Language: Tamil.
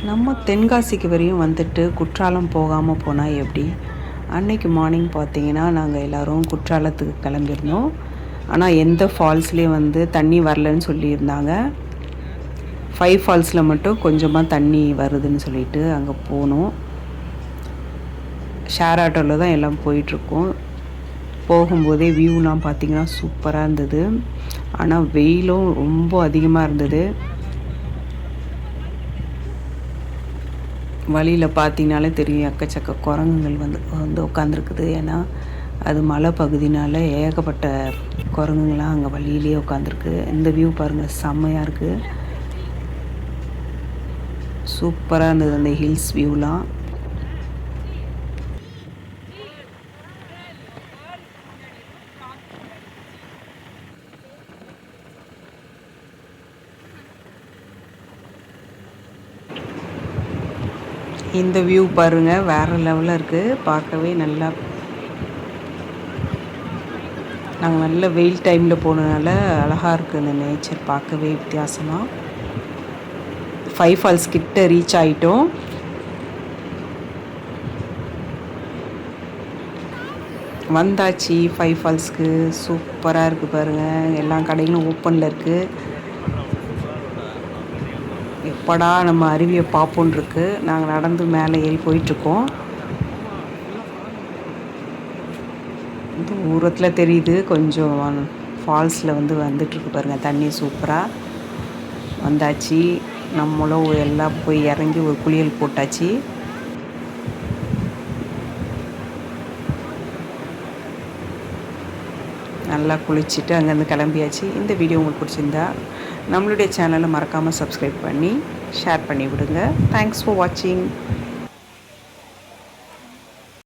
நம்ம தென்காசிக்கு வரையும் வந்துட்டு குற்றாலம் போகாமல் போனால் எப்படி? அன்னைக்கு மார்னிங் பார்த்தீங்கன்னா, நாங்கள் எல்லோரும் குற்றாலத்துக்கு கிளம்பியிருந்தோம். ஆனால் எந்த ஃபால்ஸ்லேயும் வந்து தண்ணி வரலன்னு சொல்லியிருந்தாங்க. 5 ஃபால்ஸில் மட்டும் கொஞ்சமாக தண்ணி வருதுன்னு சொல்லிட்டு அங்கே போனோம். ஷேர் ஆட்டோவில் தான் எல்லாம் போயிட்டுருக்கோம். போகும்போதே வியூலாம் பார்த்திங்கன்னா சூப்பராக இருந்தது. ஆனால் வெயிலும் ரொம்ப அதிகமாக இருந்தது. வழியில் பார்த்தீங்கனாலே தெரியும், எக்கச்சக்க குரங்குகள் வந்து உட்காந்துருக்குது. ஏன்னா அது மலை பகுதினால ஏகப்பட்ட குரங்குங்களாம் அங்கே வழியிலே உட்காந்துருக்கு. இந்த வியூ பாருங்கள், செம்மையாக இருக்குது, சூப்பராக இருந்தது அந்த ஹில்ஸ் வியூலாம். இந்த வியூ பாருங்கள், வேறு லெவலில் இருக்குது, பார்க்கவே நல்லா. நாங்கள் நல்ல வெயில் டைமில் போனதுனால அழகாக இருக்குது இந்த நேச்சர், பார்க்கவே வித்தியாசமாக. 5 ஃபால்ஸ் கிட்ட ரீச் ஆகிட்டோம். வந்தாச்சு 5 ஃபால்ஸ்க்கு. சூப்பராக இருக்குது பாருங்கள், எல்லா கடைகளும் ஓப்பனில் இருக்குது. எப்படா நம்ம அருவியை பார்ப்போன்னு இருக்குது. நாங்கள் நடந்து மேலே ஏறி போயிட்டுருக்கோம். தூரத்தில் தெரியுது கொஞ்சம் ஃபால்ஸில் வந்துட்டுருக்கு பாருங்கள், தண்ணி சூப்பராக வந்தாச்சு. நம்மளும் எல்லாம் போய் இறங்கி ஒரு குளியல் போட்டாச்சு. நல்லா குளிச்சுட்டு அங்கேருந்து கிளம்பியாச்சு. இந்த வீடியோ உங்களுக்கு பிடிச்சிருந்தா நம்மளுடைய சேனலை மறக்காமல் சப்ஸ்கிரைப் பண்ணி ஷேர் பண்ணி விடுங்க. தேங்க்ஸ் ஃபார் வாட்சிங்.